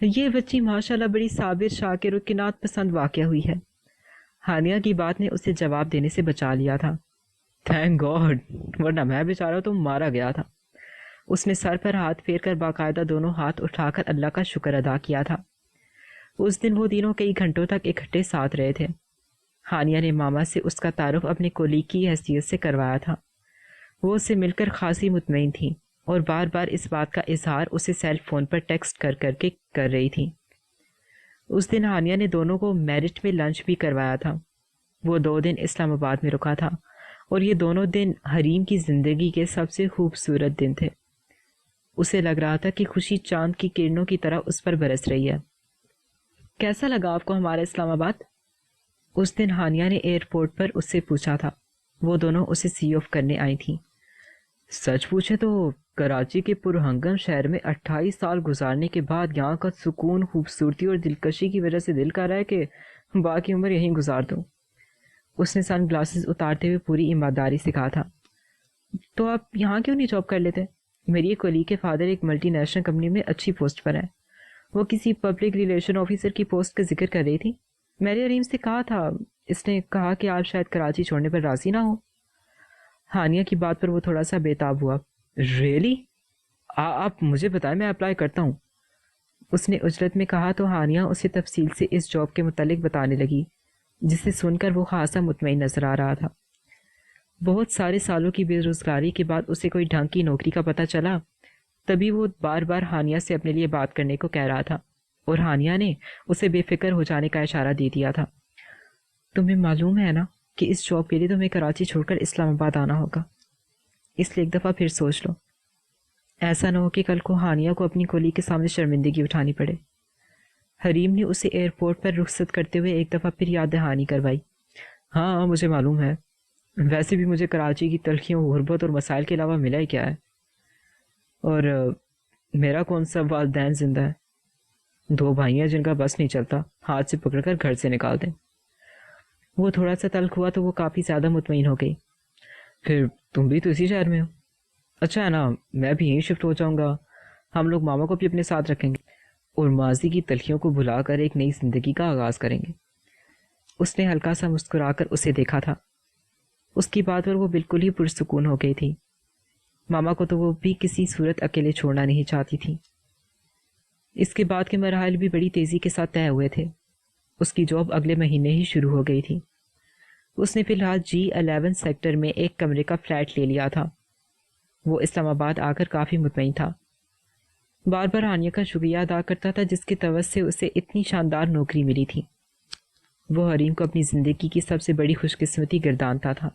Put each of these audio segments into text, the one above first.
یہ بچی ماشاءاللہ بڑی صابر، شاکر اور قناعت پسند واقع ہوئی ہے۔ ہانیہ کی بات نے اسے جواب دینے سے بچا لیا تھا۔ تھینک گاڈ، ورنہ میں بیچارہ تو مارا گیا تھا۔ اس نے سر پر ہاتھ پھیر کر باقاعدہ دونوں ہاتھ اٹھا کر اللہ کا شکر ادا کیا تھا۔ اس دن وہ تینوں کئی گھنٹوں تک اکٹھے ساتھ رہے تھے۔ ہانیہ نے ماما سے اس کا تعارف اپنے کولیگ کی حیثیت سے کروایا تھا۔ وہ اس سے مل کر خاصی مطمئن تھیں اور بار بار اس بات کا اظہار اسے سیل فون پر ٹیکسٹ کر کر کے کر رہی تھیں۔ اس دن ہانیہ نے دونوں کو میرٹ میں لنچ بھی کروایا تھا۔ وہ 2 دن اسلام آباد میں رکا تھا اور یہ دونوں دن حریم کی زندگی کے سب سے خوبصورت دن تھے۔ اسے لگ رہا تھا کہ خوشی چاند کی کرنوں کی طرح اس پر برس رہی ہے۔ کیسا لگا آپ کو ہمارا اسلام آباد؟ اس دن ہانیہ نے ایئرپورٹ پر اس سے پوچھا تھا۔ وہ دونوں اسے سی آف کرنے آئی تھیں۔ سچ پوچھے تو کراچی کے پرہنگم شہر میں 28 سال گزارنے کے بعد یہاں کا سکون، خوبصورتی اور دلکشی کی وجہ سے دل کر رہا ہے کہ باقی عمر یہیں گزار دوں۔ اس نے سن گلاسز اتارتے ہوئے پوری ایمانداری سے کہا تھا۔ تو آپ یہاں کیوں نہیں جاب کر لیتے؟ میری ایک کولیگ کے فادر ایک ملٹی نیشنل کمپنی میں اچھی پوسٹ پر ہیں۔ وہ کسی پبلک ریلیشن آفیسر کی پوسٹ کا ذکر کر رہی تھی۔ میں نے حریم سے کہا تھا، اس نے کہا کہ آپ شاید کراچی چھوڑنے پر راضی نہ ہو۔ ہانیہ کی بات پر وہ تھوڑا سا بےتاب ہوا۔ ریئلی؟ آپ مجھے بتائیں، میں اپلائی کرتا ہوں۔ اس نے اجلت میں کہا تو ہانیہ اسے تفصیل سے اس جاب کے متعلق بتانے لگی، جسے سن کر وہ خاصا مطمئن نظر آ رہا تھا۔ بہت سارے سالوں کی بے روزگاری کے بعد اسے کوئی ڈھنگ کی نوکری کا پتہ چلا، تبھی وہ بار بار ہانیہ سے اپنے لیے بات کرنے کو کہہ رہا تھا اور ہانیہ نے اسے بے فکر ہو جانے کا اشارہ دے دیا تھا۔ تمہیں معلوم ہے نا کہ اس جاب کے لیے تمہیں کراچی چھوڑ کر اسلام آباد آنا ہوگا، اس لیے ایک دفعہ پھر سوچ لو۔ ایسا نہ ہو کہ کل کو ہانیہ کو اپنی کولی کے سامنے شرمندگی اٹھانی پڑے۔ حریم نے اسے ایئرپورٹ پر رخصت کرتے ہوئے ایک دفعہ پھر یاد دہانی کروائی۔ ہاں مجھے معلوم ہے، ویسے بھی مجھے کراچی کی تلخیوں، غربت اور مسائل کے علاوہ ملا ہی کیا ہے، اور میرا کون سا والدین زندہ ہے، 2 بھائی ہیں جن کا بس نہیں چلتا ہاتھ سے پکڑ کر گھر سے نکال دیں۔ وہ تھوڑا سا تلخ ہوا تو وہ کافی زیادہ مطمئن ہو گئی۔ پھر تم بھی تو اسی شہر میں ہو؟ اچھا ہے نا، میں بھی یہیں شفٹ ہو جاؤں گا، ہم لوگ ماما کو بھی اپنے ساتھ رکھیں گے اور ماضی کی تلخیوں کو بھلا کر ایک نئی زندگی کا آغاز کریں گے۔ اس نے ہلکا سا مسکرا کر اسے دیکھا تھا۔ اس کی بات پر وہ بالکل ہی پرسکون ہو گئی تھی۔ ماما کو تو وہ بھی کسی صورت اکیلے چھوڑنا نہیں چاہتی تھی۔ اس کے بعد کے مراحل بھی بڑی تیزی کے ساتھ طے ہوئے تھے۔ اس کی جاب اگلے مہینے ہی شروع ہو گئی تھی۔ اس نے فی الحال G11 سیکٹر میں ایک کمرے کا فلیٹ لے لیا تھا۔ وہ اسلام آباد آ کر کافی مطمئن تھا۔ بار بار ہانیہ کا شکریہ ادا کرتا تھا جس کی توجہ سے اسے اتنی شاندار نوکری ملی تھی۔ وہ حریم کو اپنی زندگی کی سب سے بڑی خوش قسمتی گردانتا تھا۔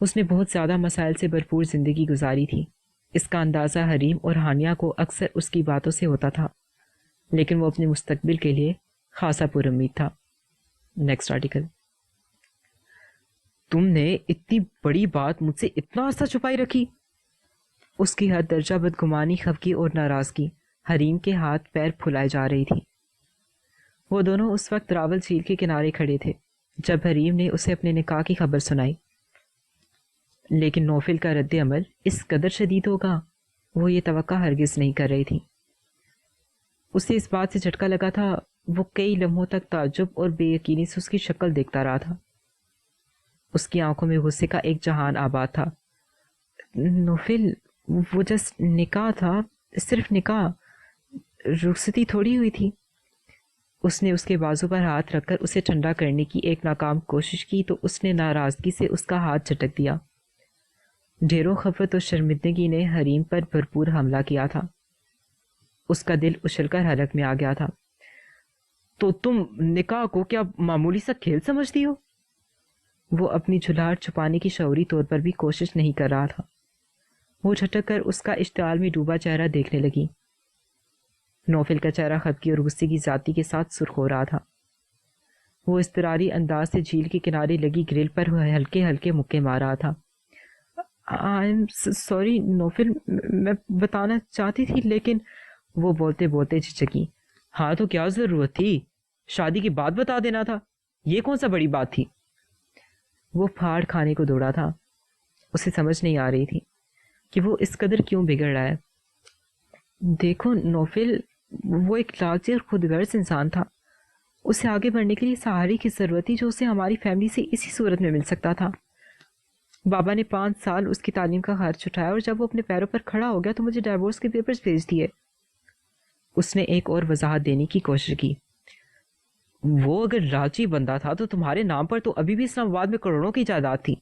اس نے بہت زیادہ مسائل سے بھرپور زندگی گزاری تھی۔ اس کا اندازہ حریم اور ہانیہ کو اکثر اس کی باتوں سے ہوتا تھا، لیکن وہ اپنے مستقبل کے لیے خاصا پر امید تھا۔ Next article. تم نے اتنی بڑی بات مجھ سے اتنا عرصہ چھپائی رکھی؟ اس کی حد درجہ بدگمانی، خفگی اور ناراضگی حریم کے ہاتھ پیر پھلائے جا رہی تھی۔ وہ دونوں اس وقت راول جھیل کے کنارے کھڑے تھے جب حریم نے اسے اپنے نکاح کی خبر سنائی، لیکن نوفل کا رد عمل اس قدر شدید ہوگا وہ یہ توقع ہرگز نہیں کر رہی تھی۔ اسے اس بات سے جھٹکا لگا تھا۔ وہ کئی لمحوں تک تعجب اور بے یقینی سے اس کی شکل دیکھتا رہا تھا۔ اس کی آنکھوں میں غصے کا ایک جہان آباد تھا۔ نوفل، وہ جسٹ نکاح تھا، صرف نکاح، رخصتی تھوڑی ہوئی تھی۔ اس نے اس کے بازو پر ہاتھ رکھ کر اسے ٹھنڈا کرنے کی ایک ناکام کوشش کی تو اس نے ناراضگی سے اس کا ہاتھ جھٹک دیا۔ ڈھیروں خفت اور شرمندگی نے حریم پر بھرپور حملہ کیا تھا۔ اس کا دل اچھل کر حلق میں آ گیا تھا۔ تو تم نکاح کو کیا معمولی سا کھیل سمجھتی ہو؟ وہ اپنی جھلاہٹ چھپانے کی شعوری طور پر بھی کوشش نہیں کر رہا تھا۔ وہ جھٹک کر اس کا اشتعال میں ڈوبا چہرہ دیکھنے لگی۔ نوفل کا چہرہ خفگی اور غصے کی ذاتی کے ساتھ سرخ ہو رہا تھا۔ وہ اضطراری انداز سے جھیل کے کنارے لگی گرل پر ہلکے ہلکے مکے مار رہا تھا۔ آئی ایم سوری نوفل، میں بتانا چاہتی تھی لیکن… وہ بولتے بولتے جھجکی۔ ہاں تو کیا ضرورت تھی؟ شادی کے بعد بتا دینا تھا، یہ کون سا بڑی بات تھی؟ وہ پھاڑ کھانے کو دوڑا تھا۔ اسے سمجھ نہیں آ رہی تھی کہ وہ اس قدر کیوں بگڑ رہا ہے۔ دیکھو نوفل، وہ ایک لالچی اور خود غرض انسان تھا. اسے آگے بڑھنے کے لیے سہارے کی ضرورت تھی جو اسے ہماری فیملی سے اسی صورت میں مل سکتا تھا. بابا نے 5 سال اس کی تعلیم کا خرچ اٹھایا اور جب وہ اپنے پیروں پر کھڑا ہو گیا تو مجھے ڈائیورس کے پیپرز بھیج دیے. اس نے ایک اور وضاحت دینے کی کوشش کی. وہ اگر لالچی بندہ تھا تو تمہارے نام پر تو ابھی بھی اسلام آباد میں کروڑوں کی جائیداد تھی.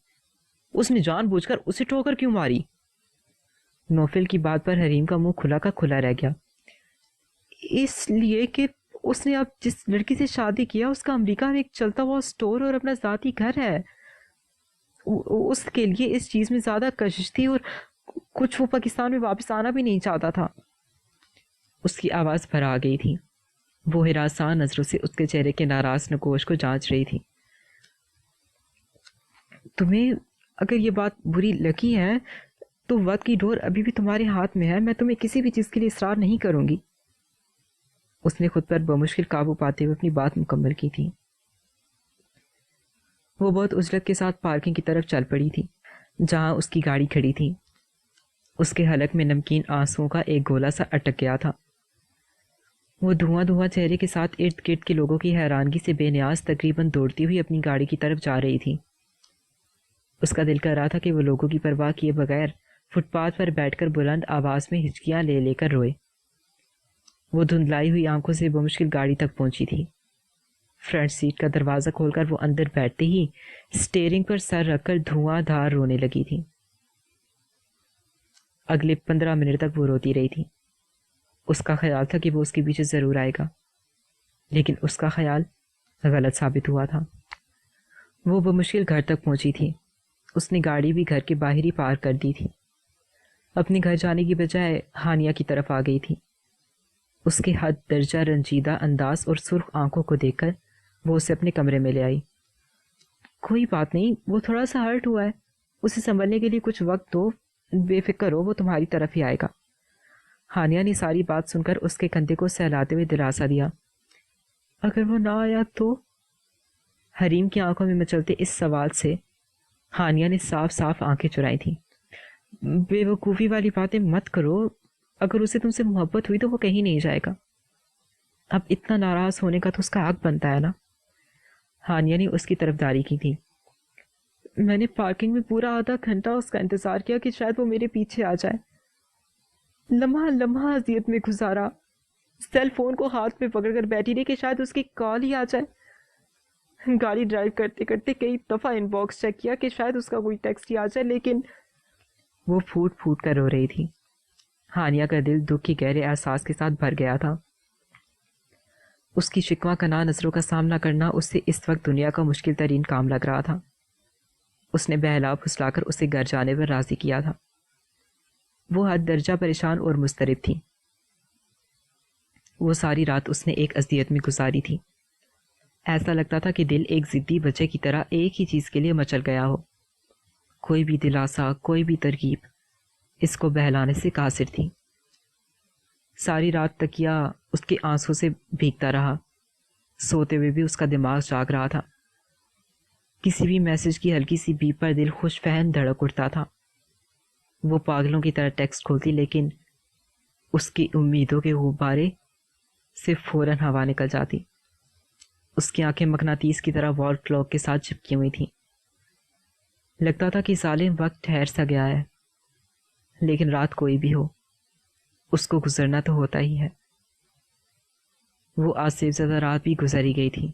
اس نے جان بوجھ کر اسے ٹھوکر کیوں ماری؟ نوفل کی بات پر حریم کا منہ کھلا کا کھلا رہ گیا. اس لیے کہ اس نے اب جس لڑکی سے شادی کیا اس کا امریکہ میں ایک چلتا ہوا اسٹور اور اپنا ذاتی گھر ہے. اس کے لیے اس چیز میں زیادہ کشش تھی اور کچھ وہ پاکستان میں واپس آنا بھی نہیں چاہتا تھا. اس کی آواز بھر آ گئی تھی. وہ ہراساں نظروں سے اس کے چہرے کے ناراض نقوش کو جانچ رہی تھی. تمہیں اگر یہ بات بری لگی ہے تو وقت کی ڈور ابھی بھی تمہارے ہاتھ میں ہے. میں تمہیں کسی بھی چیز کے لیے اصرار نہیں کروں گی. اس نے خود پر بمشکل قابو پاتے ہوئے اپنی بات مکمل کی تھی. وہ بہت عجلت کے ساتھ پارکنگ کی طرف چل پڑی تھی جہاں اس کی گاڑی کھڑی تھی. اس کے حلق میں نمکین آنسوؤں کا ایک گولا سا اٹک گیا تھا. وہ دھواں چہرے کے ساتھ ارد گرد کے لوگوں کی حیرانگی سے بے نیاز تقریباً دوڑتی ہوئی اپنی گاڑی کی طرف جا رہی تھی. اس کا دل کر رہا تھا کہ وہ لوگوں کی پرواہ کیے بغیر فٹ پاتھ پر بیٹھ کر بلند آواز میں ہچکیاں لے لے کر روئے. وہ دھندلائی ہوئی آنکھوں سے بمشکل گاڑی تک پہنچی تھی. فرنٹ سیٹ کا دروازہ کھول کر وہ اندر بیٹھتے ہی اسٹیئرنگ پر سر رکھ کر دھواں دھار رونے لگی تھی. اگلے 15 منٹ تک وہ روتی رہی تھی. اس کا خیال تھا کہ وہ اس کے پیچھے ضرور آئے گا، لیکن اس کا خیال غلط ثابت ہوا تھا. وہ بمشکل گھر تک پہنچی تھی. اس نے گاڑی بھی گھر کے باہر ہی پارک کر دی تھی. اپنے گھر جانے کی بجائے ہانیہ کی طرف آ گئی تھی. اس کے حد درجہ رنجیدہ انداز اور سرخ آنکھوں کو دیکھ کر وہ اسے اپنے کمرے میں لے آئی. کوئی بات نہیں، وہ تھوڑا سا ہرٹ ہوا ہے، اسے سنبھلنے کے لیے کچھ وقت دو، بے فکر ہو، وہ تمہاری طرف ہی آئے گا. ہانیہ نے ساری بات سن کر اس کے کندھے کو سہلاتے ہوئے دلاسا دیا. اگر وہ نہ آیا تو؟ حریم کی آنکھوں میں مچلتے اس سوال سے ہانیہ نے صاف صاف آنکھیں چرائی تھیں. بے وقوفی والی باتیں مت کرو. اگر اسے تم سے محبت ہوئی تو وہ کہیں نہیں جائے گا. اب اتنا ناراض ہونے کا تو اس کا حق بنتا ہے نا. ہانیہ نے اس کی طرفداری کی تھی. میں نے پارکنگ میں پورا آدھا گھنٹہ اس کا انتظار کیا کہ شاید وہ میرے پیچھے آ جائے. لمحہ اذیت میں گزارا. سیل فون کو ہاتھ میں پکڑ کر بیٹھی رہی کہ شاید اس کی کال ہی آ جائے. گاڑی ڈرائیو کرتے کرتے کئی دفعہ ان باکس چیک کیا کہ شاید اس کا کوئی ٹیکسٹ ہی آ جائے، لیکن وہ پھوٹ پھوٹ کر رو رہی تھی. ہانیہ کا دل دکھ کے گہرے احساس کے ساتھ بھر گیا تھا. اس کی شکوہ کناں نظروں کا سامنا کرنا اس سے اس وقت دنیا کا مشکل ترین کام لگ رہا تھا. اس نے بہلا پھسلا کر اسے گھر جانے پر راضی کیا تھا. وہ حد درجہ پریشان اور مضطرب تھی. وہ ساری رات اس نے ایک اذیت میں گزاری تھی. ایسا لگتا تھا کہ دل ایک ضدی بچے کی طرح ایک ہی چیز کے لیے مچل گیا ہو. کوئی بھی دلاسا، کوئی بھی ترغیب اس کو بہلانے سے قاصر تھی. ساری رات تکیا اس کے آنسوں سے بھیگتا رہا. سوتے ہوئے بھی اس کا دماغ جاگ رہا تھا. کسی بھی میسج کی ہلکی سی بیپ پر دل خوش فہم دھڑک اٹھتا تھا. وہ پاگلوں کی طرح ٹیکسٹ کھولتی، لیکن اس کی امیدوں کے غبارے سے فوراً ہوا نکل جاتی. اس کی آنکھیں مقناطیس کی طرح وال کلاک کے ساتھ چپکی ہوئی تھیں. لگتا تھا کہ ظالم وقت ٹھہر سا گیا ہے، لیکن رات کوئی بھی ہو اس کو گزرنا تو ہوتا ہی ہے. وہ آصف زدہ رات بھی گزر ہی گئی تھی.